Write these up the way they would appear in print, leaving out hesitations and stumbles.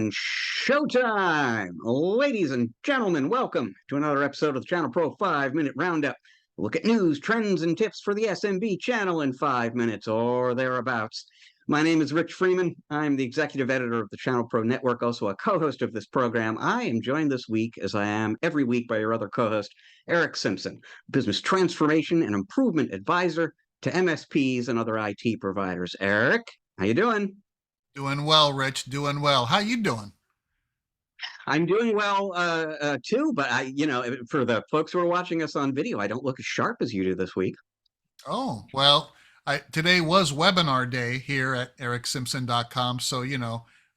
and showtime! Ladies and gentlemen, welcome to another episode of the ChannelPro 5-Minute Roundup. Look at news, trends, and tips for the SMB channel in 5 minutes or thereabouts. My name is Rich Freeman. I'm the executive editor of the ChannelPro Network, also a co-host of this program. I am joined this week, as I am every week, by your other co-host, Eric Simpson, business transformation and improvement advisor to MSPs and other IT providers. Eric, how you doing? Doing well, Rich. Doing well. How you doing? I'm doing well too, but for the folks who are watching us on video, I don't look as sharp as you do this week. Oh, well, today was webinar day here at ericsimpson.com, so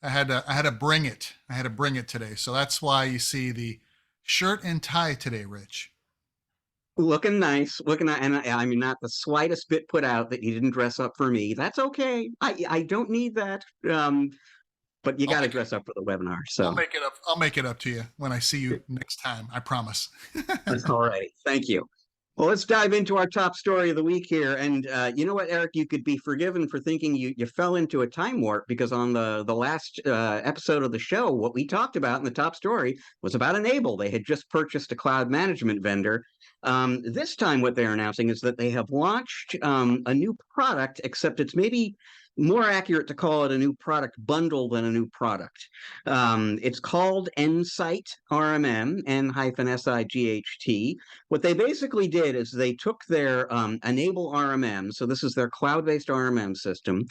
I had to bring it. I had to bring it today. So that's why you see the shirt and tie today, Rich. Looking nice, and I mean, not the slightest bit put out that you didn't dress up for me. That's okay. I don't need that. But you I'll got to make it dress up for the webinar. I'll So, make it up. I'll make it up to you when I see you next time. I promise. all right. Thank you. Well, let's dive into our top story of the week here. And you know what, Eric, you could be forgiven for thinking you fell into a time warp, because on the last episode of the show, what we talked about in the top story was about Enable. They had just purchased a cloud management vendor. This time, what they're announcing is that they have launched a new product, except it's maybe more accurate to call it a new product bundle than a new product. It's called Nsight RMM, N-SIGHT. What they basically did is they took their Enable RMM, so this is their cloud-based RMM system,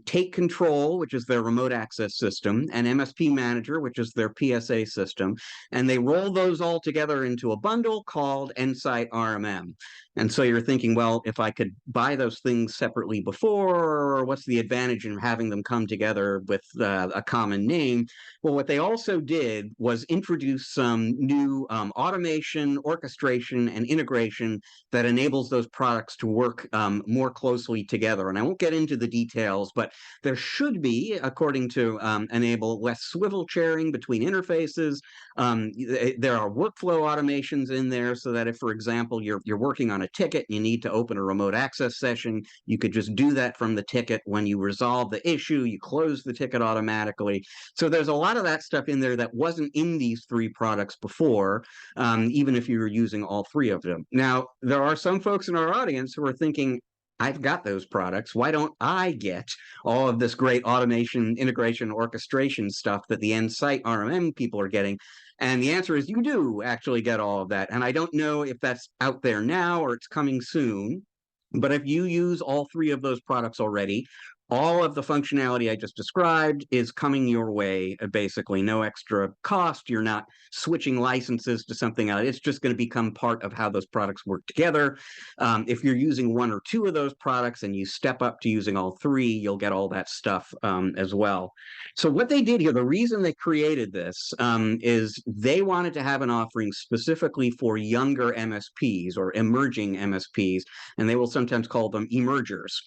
Take Control, which is their remote access system, and MSP Manager, which is their PSA system, and they rolled those all together into a bundle called Nsight RMM. And so you're thinking, well, if I could buy those things separately before, what's the advantage in having them come together with a common name? Well, what they also did was introduce some new automation, orchestration, and integration that enables those products to work more closely together. And I won't get into the details, but there should be, according to Enable, less swivel chairing between interfaces. There are workflow automations in there, so that if, for example, you're working on a ticket and you need to open a remote access session, you could just do that from the ticket. When you resolve the issue, you close the ticket automatically. So there's a lot of that stuff in there that wasn't in these three products before, even if you were using all three of them. Now, there are some folks in our audience who are thinking, I've got those products. Why don't I get all of this great automation, integration, orchestration stuff that the Nsight RMM people are getting? And the answer is you do actually get all of that. And I don't know if that's out there now or it's coming soon. But if you use all three of those products already, all of the functionality I just described is coming your way, basically. No extra cost. You're not switching licenses to something else. It's just going to become part of how those products work together. If you're using one or two of those products and you step up to using all three, you'll get all that stuff as well. So what they did here, the reason they created this is they wanted to have an offering specifically for younger MSPs or emerging MSPs, and they will sometimes call them emergers.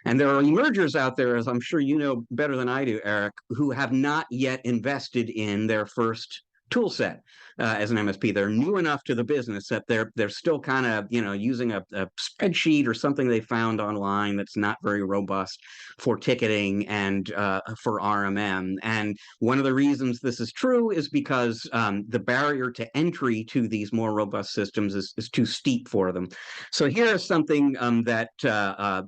And there are emergers out there, as I'm sure you know better than I do, Eric, who have not yet invested in their first tool set as an MSP. They're new enough to the business that they're still kind of using a spreadsheet or something they found online that's not very robust for ticketing and for RMM. And one of the reasons this is true is because the barrier to entry to these more robust systems is too steep for them. So here is something that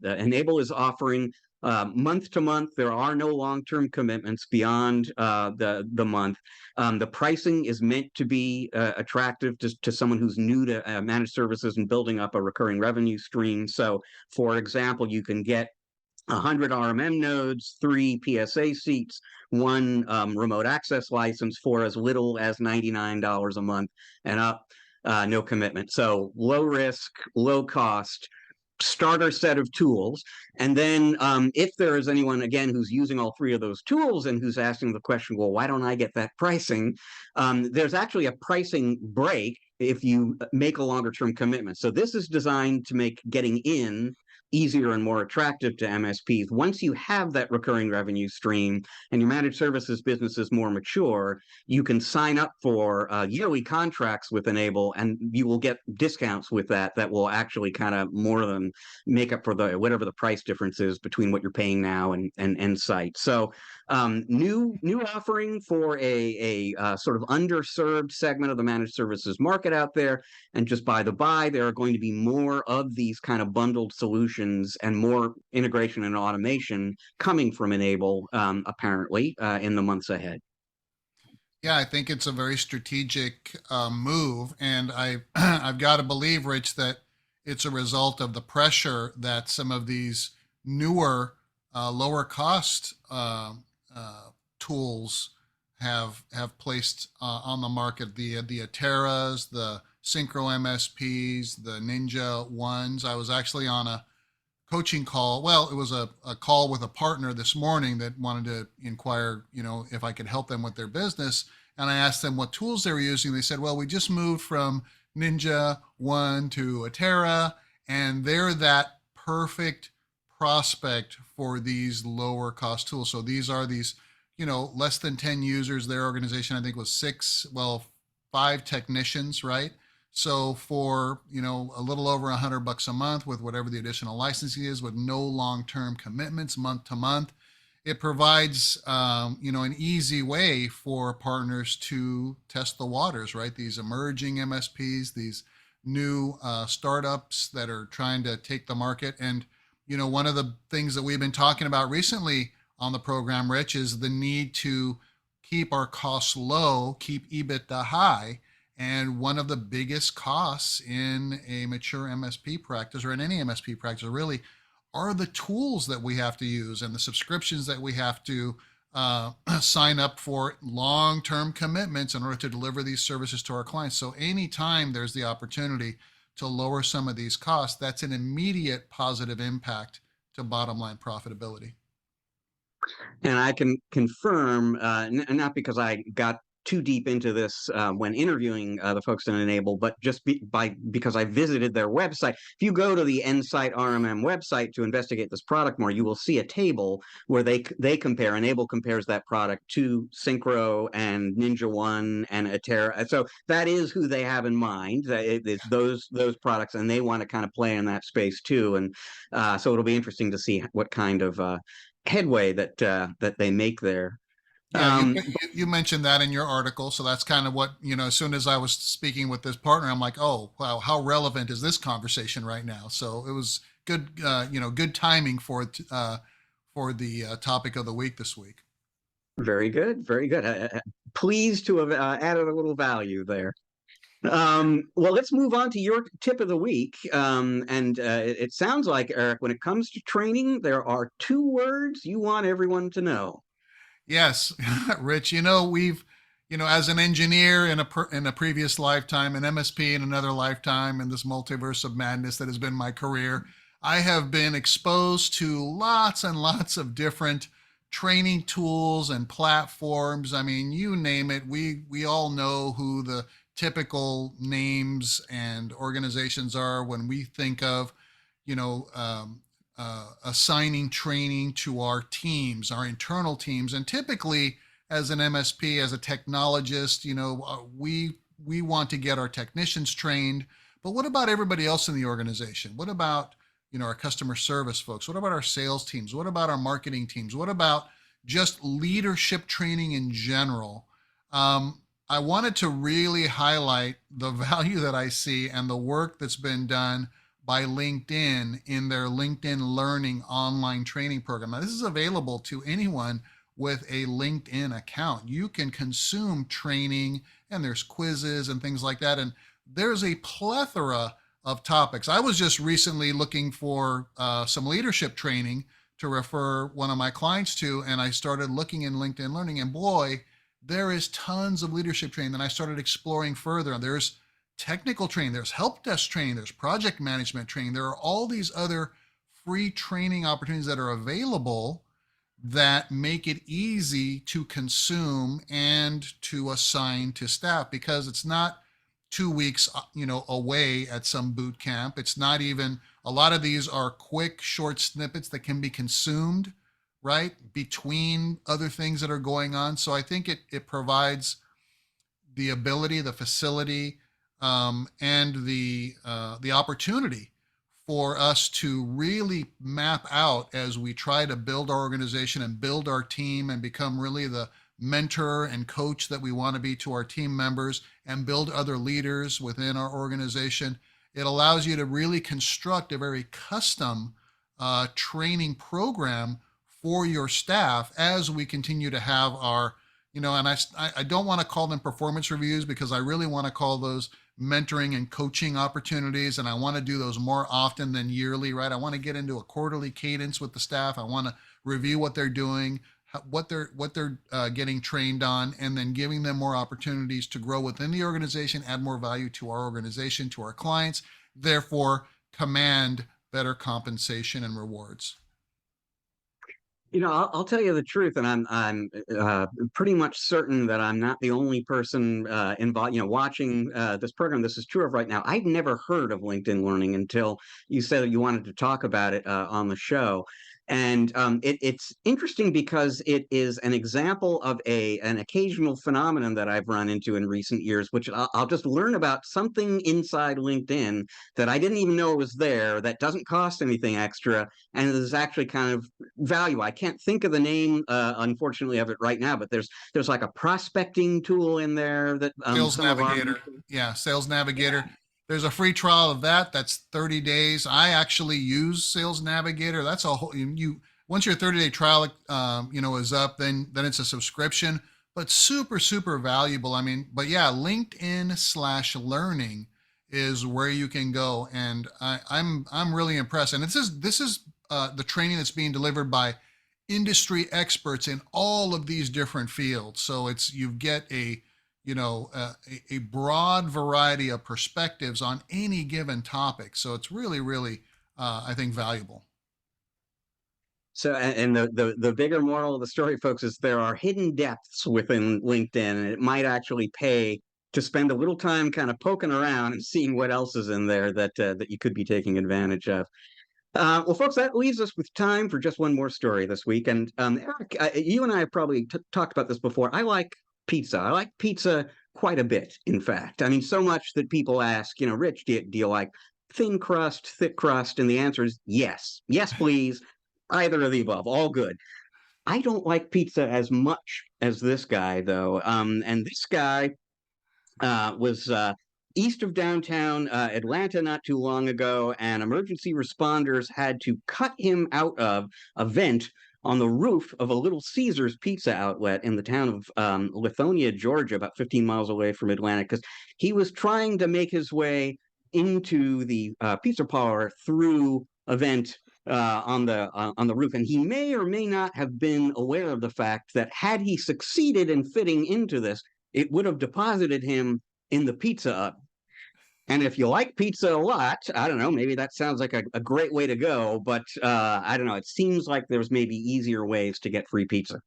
Enable is offering. Month to month, there are no long-term commitments beyond the month. The pricing is meant to be attractive to someone who's new to managed services and building up a recurring revenue stream. So, for example, you can get 100 RMM nodes, 3 PSA seats, 1 remote access license for as little as $99 a month and up, no commitment. So low risk, low cost, starter set of tools. And then if there is anyone, again, who's using all three of those tools and who's asking the question, well, why don't I get that pricing? There's actually a pricing break if you make a longer term commitment. So this is designed to make getting in easier and more attractive to MSPs. Once you have that recurring revenue stream and your managed services business is more mature, you can sign up for yearly contracts with Enable, and you will get discounts with that will actually kind of more than make up for the whatever the price difference is between what you're paying now and site. So new offering for a sort of underserved segment of the managed services market out there. And just by the by, there are going to be more of these kind of bundled solutions and more integration and automation coming from Enable, apparently, in the months ahead. Yeah, I think it's a very strategic move, and I've got to believe, Rich, that it's a result of the pressure that some of these newer, lower cost tools have placed on the market. The Ateras, the Synchro MSPs, the Ninja ones. I was actually on a coaching call. Well, it was a call with a partner this morning that wanted to inquire, if I could help them with their business. And I asked them what tools they were using. They said, well, we just moved from Ninja One to Atera, and they're that perfect prospect for these lower cost tools. So these are these, less than 10 users. Their organization, I think, was five technicians, right? So for, a little over $100 a month with whatever the additional licensing is, with no long-term commitments month to month, it provides, an easy way for partners to test the waters, right? These emerging MSPs, these new startups that are trying to take the market. And, one of the things that we've been talking about recently on the program, Rich, is the need to keep our costs low, keep EBITDA high. And one of the biggest costs in a mature MSP practice, or in any MSP practice really, are the tools that we have to use and the subscriptions that we have to sign up for, long-term commitments in order to deliver these services to our clients. So anytime there's the opportunity to lower some of these costs, that's an immediate positive impact to bottom line profitability. And I can confirm, not because I got too deep into this when interviewing the folks in Enable, but just because I visited their website. If you go to the Insight RMM website to investigate this product more, you will see a table where they compare. Enable compares that product to Synchro and Ninja One and Atera. So that is who they have in mind. It's those products, and they want to kind of play in that space too. And so it'll be interesting to see what kind of headway that they make there. Yeah, you mentioned that in your article, so that's kind of what, as soon as I was speaking with this partner, I'm like, oh wow, how relevant is this conversation right now? So it was good, good timing for the topic of the week this week. Very good, very good. Pleased to have added a little value there. Well, let's move on to your tip of the week. And it sounds like, Eric, when it comes to training, there are two words you want everyone to know. Yes, Rich. We've, as an engineer in a previous lifetime, an MSP in another lifetime, in this multiverse of madness that has been my career, I have been exposed to lots and lots of different training tools and platforms. I mean, you name it. We all know who the typical names and organizations are when we think of, you know, um, assigning training to our teams, our internal teams. And typically, as an MSP, as a technologist, we want to get our technicians trained. But what about everybody else in the organization? What about, our customer service folks? What about our sales teams? What about our marketing teams? What about just leadership training in general? I wanted to really highlight the value that I see and the work that's been done by LinkedIn in their LinkedIn Learning online training program. Now, this is available to anyone with a LinkedIn account. You can consume training, and there's quizzes and things like that. And there's a plethora of topics. I was just recently looking for some leadership training to refer one of my clients to, and I started looking in LinkedIn Learning, and boy, there is tons of leadership training. Then I started exploring further. There's technical training, there's help desk training, there's project management training. There are all these other free training opportunities that are available that make it easy to consume and to assign to staff, because it's not 2 weeks, away at some boot camp. It's not even, a lot of these are quick, short snippets that can be consumed, right, between other things that are going on. So I think it provides the ability, the facility, and the opportunity for us to really map out as we try to build our organization and build our team and become really the mentor and coach that we want to be to our team members and build other leaders within our organization. It allows you to really construct a very custom training program for your staff as we continue to have our, and I don't want to call them performance reviews, because I really want to call those mentoring and coaching opportunities, and I want to do those more often than yearly, right? I want to get into a quarterly cadence with the staff. I want to review what they're doing, what they're getting trained on, and then giving them more opportunities to grow within the organization, add more value to our organization, to our clients, therefore command better compensation and rewards. I'll tell you the truth, and I'm pretty much certain that I'm not the only person involved, watching this program. This is true of right now. I'd never heard of LinkedIn Learning until you said that you wanted to talk about it on the show. And it's interesting because it is an example of an occasional phenomenon that I've run into in recent years, which I'll just learn about something inside LinkedIn that I didn't even know was there, that doesn't cost anything extra, and is actually kind of value. I can't think of the name, unfortunately, of it right now, but there's like a prospecting tool in there that Sales some of our Navigator. Yeah, Sales yeah. Navigator. There's a free trial of that. That's 30 days. I actually use Sales Navigator. That's a whole, once your 30-day trial is up, then it's a subscription, but super super valuable. I mean, but yeah, LinkedIn/learning is where you can go, and I'm really impressed. And this is the training that's being delivered by industry experts in all of these different fields. So you get a broad variety of perspectives on any given topic. So it's really, really, I think, valuable. So, and the bigger moral of the story, folks, is there are hidden depths within LinkedIn, and it might actually pay to spend a little time kind of poking around and seeing what else is in there that you could be taking advantage of. Well, folks, that leaves us with time for just one more story this week. And Eric, you and I have probably talked about this before. I like pizza. I like pizza quite a bit, in fact. I mean, so much that people ask, Rich, do you like thin crust, thick crust? And the answer is yes. Yes, please. Either of the above. All good. I don't like pizza as much as this guy, though. And this guy was east of downtown Atlanta not too long ago, and emergency responders had to cut him out of a vent on the roof of a Little Caesars pizza outlet in the town of Lithonia, Georgia, about 15 miles away from Atlanta, because he was trying to make his way into the pizza parlor through a vent on the roof, and he may or may not have been aware of the fact that had he succeeded in fitting into this, it would have deposited him in the pizza oven. And if you like pizza a lot, I don't know, maybe that sounds like a great way to go, but I don't know, it seems like there's maybe easier ways to get free pizza.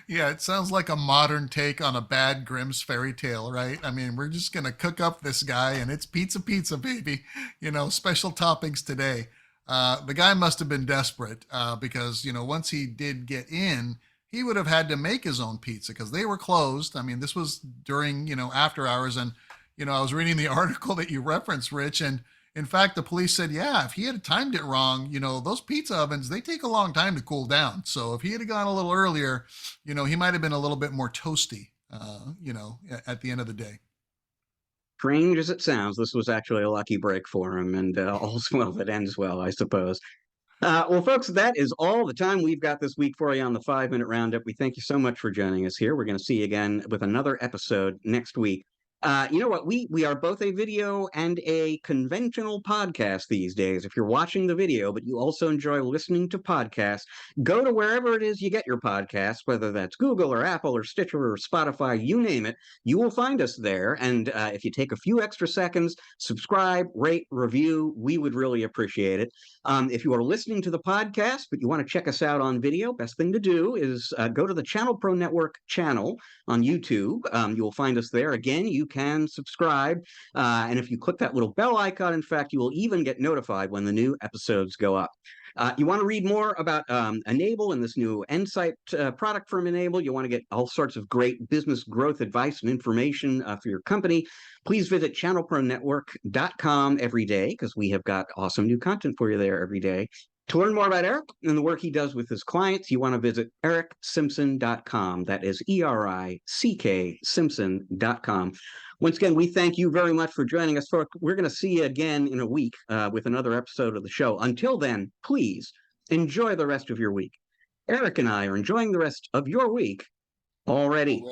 Yeah, it sounds like a modern take on a bad Grimm's fairy tale, right? I mean, we're just gonna cook up this guy, and it's pizza, pizza, baby. Special toppings today. The guy must have been desperate because once he did get in, he would have had to make his own pizza because they were closed. I mean, this was during after hours, and I was reading the article that you referenced, Rich, and in fact, the police said, yeah, if he had timed it wrong, those pizza ovens, they take a long time to cool down. So if he had gone a little earlier, he might have been a little bit more toasty, at the end of the day. Strange as it sounds, this was actually a lucky break for him, and all's well that ends well, I suppose. Well, folks, that is all the time we've got this week for you on the 5 Minute Roundup. We thank you so much for joining us here. We're going to see you again with another episode next week. You know what? We are both a video and a conventional podcast these days. If you're watching the video, but you also enjoy listening to podcasts, go to wherever it is you get your podcasts, whether that's Google or Apple or Stitcher or Spotify, you name it, you will find us there. And if you take a few extra seconds, subscribe, rate, review, we would really appreciate it. If you are listening to the podcast, but you want to check us out on video, best thing to do is go to the Channel Pro Network channel on YouTube. You will find us there. Again, you can subscribe. And if you click that little bell icon, in fact, you will even get notified when the new episodes go up. You want to read more about Enable and this new Insight product from Enable. You want to get all sorts of great business growth advice and information for your company. Please visit channelpronetwork.com every day, because we have got awesome new content for you there every day. To learn more about Eric and the work he does with his clients, you want to visit ericsimpson.com. That is ERICK Simpson.com. Once again, we thank you very much for joining us. We're going to see you again in a week with another episode of the show. Until then, please enjoy the rest of your week. Eric and I are enjoying the rest of your week already.